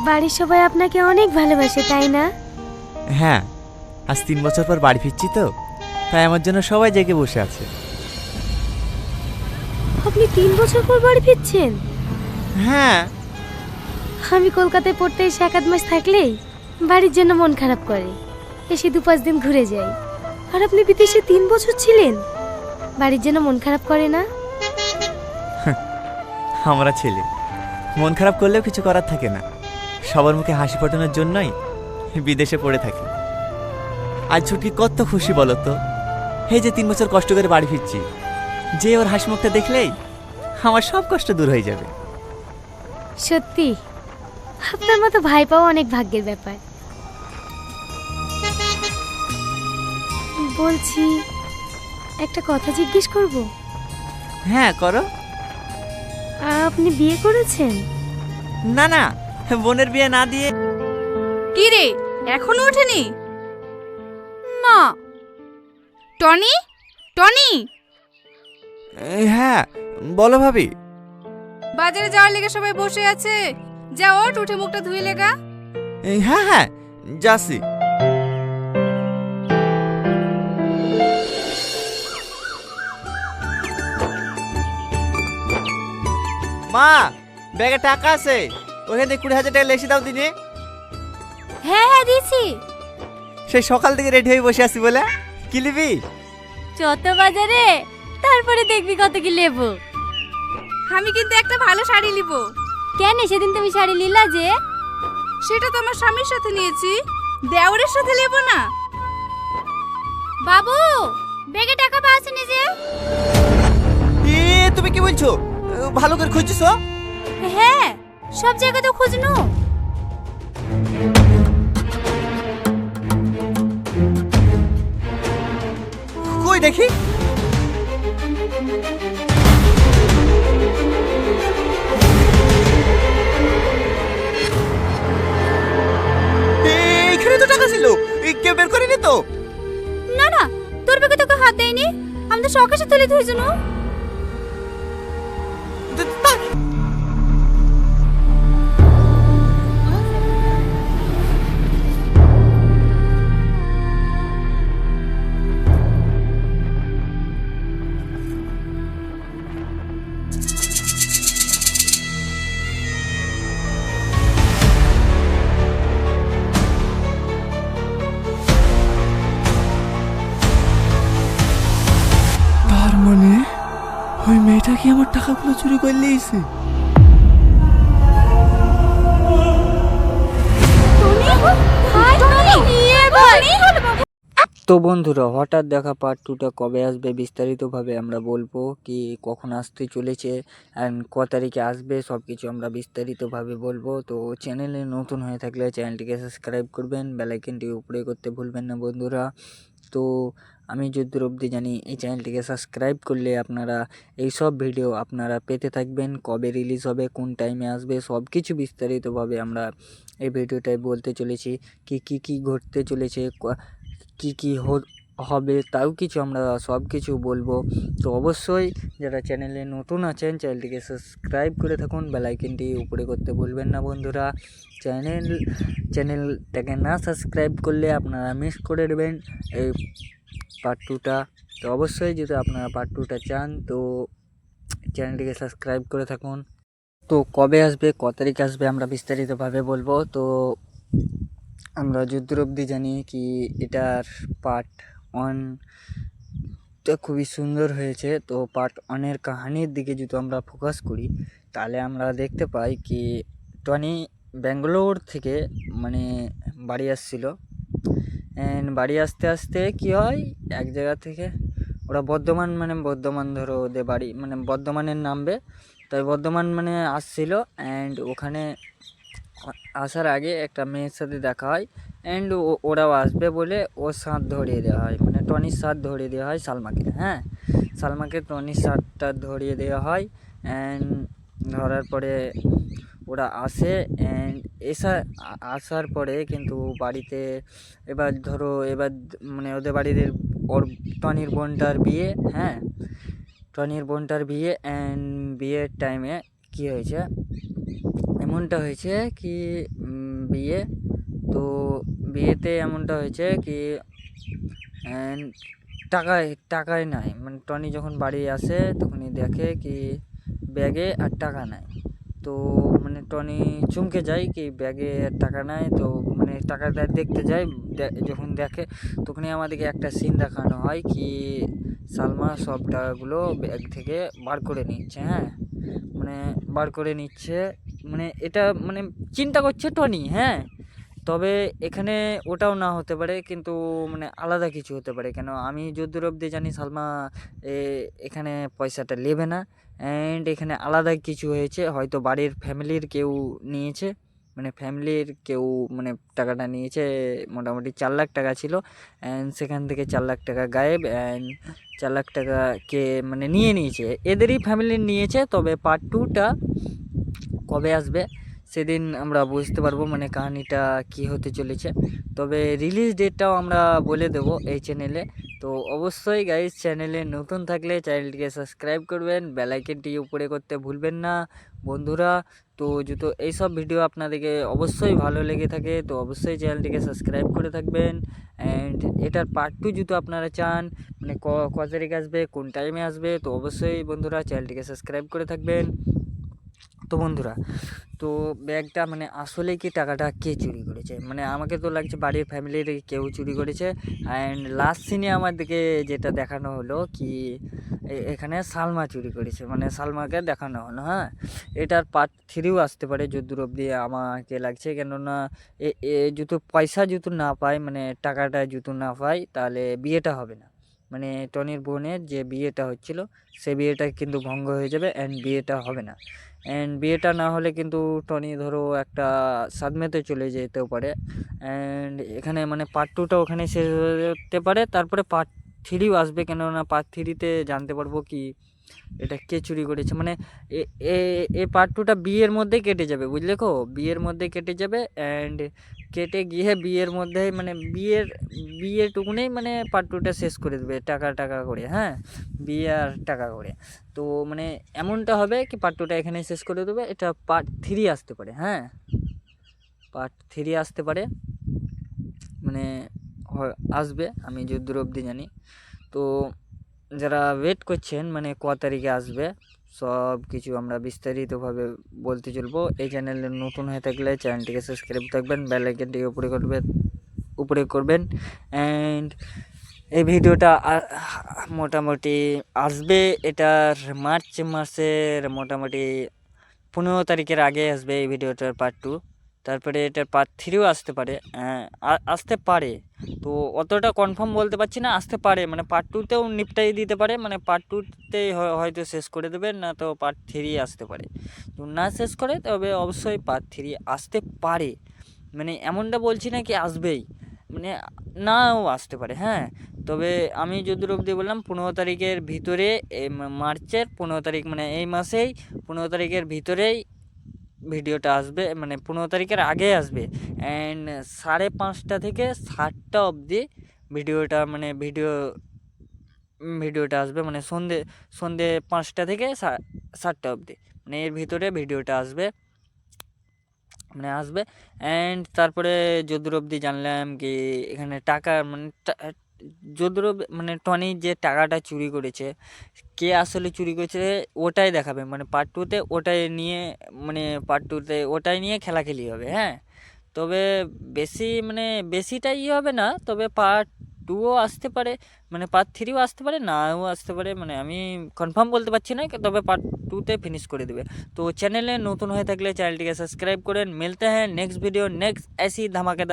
বাড়ির সবাই আপনাকে অনেক ভালোবাসে, তাই না? হ্যাঁ, আজ 3 বছর পর বাড়ি ফিরছি তো, তাই আমার জন্য সবাই জেগে বসে আছে। আপনি 3 বছর পর বাড়ি ফিরছেন? হ্যাঁ। আমি কলকাতায় পড়তে এসে 1-8 মাস থাকলেই বাড়ির জন্য মন খারাপ করে, এসে 2-5 দিন ঘুরে যাই। আর আপনি বিদেশে 3 বছর ছিলেন, বাড়ির জন্য মন খারাপ করে না? আমরা ছেলে মন খারাপ করলেও কিছু করার থাকে না, সবার মুখে হাসি ফোটানোর জন্যই বিদেশে পড়ে থাকি। আজ ছুটি কত খুশি বলো তো, এই যে 3 বছর কষ্ট করে বাড়ি ফিরছি, যে ওর হাসি মুখটা দেখলেই আমার সব কষ্ট দূর হয়ে যাবে। সত্যি আপনার মতো ভাই পাওয়া অনেক ভাগ্যের ব্যাপার। বলছি, একটা কথা জিজ্ঞেস করব? হ্যাঁ করো। আপনি বিয়ে করেছেন? না না, বোনের বিয়ে না দিয়ে। কি রে, এখনো ওঠেনি? না। টনি, টনি, হ্যাঁ বলো ভাবি। বাজারে যাওয়ার লেগে সবাই বসে আছে, যা ওঠ, উঠে মুখটা ধুয়ে লেগা। হ্যাঁ হ্যাঁ যাচ্ছি। মা, ব্যাগে টাকা আছে, ওখানে 20,000 টাকা লেসি দাও দিনে। হ্যাঁ হ্যাঁ দিছি। সেই সকাল থেকে রেডি হয়ে বসে আছি বলে, কি নিবি? যত বাজারে, তারপরে দেখবি কত কি নেব। আমি কিন্তু একটা ভালো শাড়ি নিব। কেন, সেদিন তুমি শাড়ি নিলা যে? সেটা তো আমার স্বামীর সাথে নিয়েছি, দেওরের সাথে নেব না। বাবু, ব্যাগে টাকা পাওয়াছেন যে? তুমি কি বলছো? ভালো করে খুঁজছো? হ্যাঁ, সব জায়গাতে খুঁজনো। কই দেখি। এখানে তো টাকা ছিল, কেউ বের করেনি তো? না না, তোর ব্যাগে তো কেউ হাত দেয়নি, আমি তো সকাশে তুলে ধুইছো না। তার মানে ওই মেয়েটা কি আমার টাকাগুলো চুরি করে নিয়েছে? তো বন্ধুরা, হঠাৎ দেখা পার্ট 2টা কবে আসবে বিস্তারিতভাবে আমরা বলবো, কি কখন আসতে চলেছে অ্যান্ড ক তারিখে আসবে, সব কিছু আমরা বিস্তারিতভাবে বলবো। তো চ্যানেলে নতুন হয়ে থাকলে চ্যানেলটিকে সাবস্ক্রাইব করবেন, বেল আইকনটি উপরে করতে ভুলবেন না বন্ধুরা। তো আমি যতদূর অবধি জানি, এই চ্যানেলটিকে সাবস্ক্রাইব করলে আপনারা এই সব ভিডিও আপনারা পেতে থাকবেন, কবে রিলিজ হবে, কোন টাইমে আসবে, সব কিছু বিস্তারিতভাবে আমরা এই ভিডিওটায় বলতে চলেছি। কি ঘটতে চলেছে, কি হবে, তাও কিছু আমরা সব কিছু বলবো। তো অবশ্যই যারা চ্যানেলে নতুন আছেন, চ্যানেলটিকে সাবস্ক্রাইব করে থাকুন, বেল আইকনটি উপরে করতে ভুলবেন না বন্ধুরা। চ্যানেলটাকে না সাবস্ক্রাইব করলে আপনারা মিস করে দেবেন এই পার্ট 2টা। তো অবশ্যই যদি আপনারা পার্ট 2টা চান, তো চ্যানেলটিকে সাবস্ক্রাইব করে থাকুন। তো কবে আসবে, ক তারিখ আসবে, আমরা বিস্তারিতভাবে বলবো। তো আমরা যতদূর অবধি জানি কি এটার পার্ট 1টা খুবই সুন্দর হয়েছে। তো পার্ট 1-এর কাহিনীর দিকে যদি আমরা ফোকাস করি, তাহলে আমরা দেখতে পাই কি টনি ব্যাঙ্গালোর থেকে মানে বাড়ি আসছিল, অ্যান্ড বাড়ি আসতে আসতে কি হয়, এক জায়গা থেকে ওরা বর্ধমান ধরো ওদের বাড়ি, মানে বর্ধমানের নামবে, তাই বর্ধমান মানে আসছিল। অ্যান্ড ওখানে আসার আগে একটা মেয়ের সাথে দেখা হয়, অ্যান্ড ওরাও আসবে বলে ওর সাথ ধরিয়ে দেওয়া হয়, মানে টনির সাথ ধরিয়ে দেওয়া হয় সালমাকে। হ্যাঁ, সালমাকে টনির সাথটা ধরিয়ে দেওয়া হয়। অ্যান্ড ধরার পরে ওরা আসে, অ্যান্ড আসার পরে কিন্তু বাড়িতে এবার মানে ওদের বাড়িতে ওর টনির বোনটার বিয়ে। হ্যাঁ, টনির বোনটার বিয়ে, অ্যান্ড বিয়ের টাইমে কী হয়েছে, এমনটা হয়েছে কি বিয়ে, তো বিয়েতে এমনটা হয়েছে কি আহ, টাকায় নাই, মানে টনি যখন বাড়ি আসে তখনই দেখে কি ব্যাগে আর টাকা নাই। তো মানে টনি চমকে যায় কি ব্যাগে আর টাকা নাই, তো মানে টাকাটা দেখতে যায়। যখন দেখে তখনই আমাদেরকে একটা সিন দেখানো হয় কি সালমা সব টাকাগুলো ব্যাগ থেকে বার করে নিচ্ছে। হ্যাঁ, মানে বার করে নিচ্ছে, মানে এটা মানে চিন্তা করছে টনি। হ্যাঁ, তবে এখানে ওটাও না হতে পারে, কিন্তু মানে আলাদা কিছু হতে পারে। কেন আমি যতদূর অবধি জানি সালমা এখানে পয়সাটা নেবে না, অ্যান্ড এখানে আলাদা কিছু হয়েছে। হয়তো বাড়ির ফ্যামিলির কেউ নিয়েছে, মানে ফ্যামিলির কেউ মানে টাকাটা নিয়েছে। মোটামুটি 4 লাখ টাকা ছিল, অ্যান্ড সেখান থেকে 4 লাখ টাকা গায়েব, অ্যান্ড 4 লাখ টাকা কে মানে নিয়ে নিয়েছে, এদেরই ফ্যামিলির নিয়েছে। তবে পার্ট 2টা কবে আসবে সেদিন আমরা বুঝতে পারবো, মানে কাহিনিটা কি হতে চলেছে। তবে রিলিজ ডেটটাও আমরা বলে দেবো এই চ্যানেলে। তো অবশ্যই গাইস, চ্যানেলে নতুন থাকলে চ্যানেলটিকে সাবস্ক্রাইব করবেন, বেল আইকনটি উপরে করতে ভুলবেন না বন্ধুরা। তো যেহেতু এইসব ভিডিও আপনাদেরকে অবশ্যই ভালো লেগে থাকে, তো অবশ্যই চ্যানেলটিকে সাবস্ক্রাইব করে থাকবেন। অ্যান্ড এটার পার্ট 2 যদি আপনারা চান, মানে ক তারিখ আসবে, কোন টাইমে আসবে, তো অবশ্যই বন্ধুরা চ্যানেলটিকে সাবস্ক্রাইব করে থাকবেন। তো বন্ধুরা, তো ব্যাগটা মানে আসলে কি টাকাটা কে চুরি করেছে, মানে আমাকে তো লাগছে বাড়ির ফ্যামিলির কেউ চুরি করেছে। অ্যান্ড লাস্ট সিনে আমাদেরকে যেটা দেখানো হলো কি এখানে সালমা চুরি করেছে, মানে সালমাকে দেখানো হলো। হ্যাঁ, এটার পার্ট 3ও আসতে পারে যদ্দূর অবধি আমাকে লাগছে। কেননা জুতো পয়সা জুতো না পায়, মানে টাকাটা জুতো না পায়, তাহলে বিয়েটা হবে না। মানে টনির বোনের যে বিয়েটা হচ্ছিল সে বিয়েটা কিন্তু ভঙ্গ হয়ে যাবে, অ্যান্ড বিয়েটা হবে না। অ্যান্ড বিয়েটা না হলে কিন্তু টনি ধরো একটা সাদমেতে চলে যেতেও পারে। অ্যান্ড এখানে মানে পার্ট 2টা ওখানে শেষ হয়ে যেতে পারে, তারপরে পার্ট 3ও আসবে। কেননা পার্ট 3তে জানতে পারবো কি এটা কে চুরি করেছে। মানে এ পার্ট 2টা বিয়ের মধ্যেই কেটে যাবে, বুঝলে কো, বিয়ের মধ্যে কেটে যাবে। অ্যান্ড কেটে গিয়ে বিয়ের মধ্যে মানে বিয়েটুকুনেই মানে পার্ট 2টা শেষ করে দেবে টাকা করে। হ্যাঁ, বিয়ে আর টাকা করে। তো মানে এমনটা হবে কি পার্ট 2টা এখানে শেষ করে দেবে, এটা পার্ট 3 আসতে পারে। হ্যাঁ, পার্ট 3 আসতে পারে, মানে আসবে, আমি যতদূর অবধি জানি। তো যারা ওয়েট করছেন মানে ক তারিখে আসবে সব কিছু আমরা বিস্তারিতভাবে বলতে চলবো। এই চ্যানেলে নতুন হয়ে থাকলে চ্যানেলটিকে সাবস্ক্রাইব থাকবেন, বেল আইকনটিকে উপরে করবেন। অ্যান্ড এই ভিডিওটা মোটামুটি আসবে এটার মার্চ মাসের মোটামুটি 15 তারিখের আগে আসবে এই ভিডিওটার পার্ট 2। তারপরে এটার পার্ট 3ও আসতে পারে, আসতে পারে। তো অতটা কনফার্ম বলতে পারছি না, আসতে পারে, মানে পার্ট 2তেও নিপটাই দিতে পারে, মানে পার্ট 2তেই হয়তো শেষ করে দেবে, না তো পার্ট 3 আসতে পারে। তো না শেষ করে তবে অবশ্যই পার্ট 3 আসতে পারে, মানে এমনটা বলছি না কি আসবেই, মানে নাও আসতে পারে। হ্যাঁ, তবে আমি যতদূর অবধি বললাম 15 তারিখের ভিতরে, মার্চের 15 তারিখ, মানে এই মাসেই 15 তারিখের ভিতরেই ভিডিওটা আসবে, মানে 15 তারিখের আগে আসবে। অ্যান্ড 5:30 থেকে 7টা অবধি ভিডিওটা মানে ভিডিওটা আসবে, মানে সন্ধে 5টা থেকে 7টা অবধি, মানে এর ভিতরে ভিডিওটা আসবে, মানে আসবে। অ্যান্ড তারপরে যদুর অবধি জানলাম কি এখানে টাকা মানে যদুর মানে টনি যে টাকাটা চুরি করেছে, কে আসলে চুরি করেছে ওটাই দেখাবে, মানে পার্ট 2তে ওটাই নিয়ে, মানে পার্ট 2তে ওটাই নিয়ে খেলাখেলি হবে। হ্যাঁ, তবে বেশিটাই হবে না, তবে পার্ট 2ও আসতে পারে, মানে পার্ট 3ও আসতে পারে, নাও আসতে পারে, মানে আমি কনফার্ম বলতে পারছি না, তবে পার্ট 2তে ফিনিশ করে দেবে। তো চ্যানেলে নতুন হয়ে থাকলে চ্যানেলটিকে সাবস্ক্রাইব করেন। মিলতে हैं नेक्स्ट वीडियो नेक्स्ट ऐसी धमाकेदार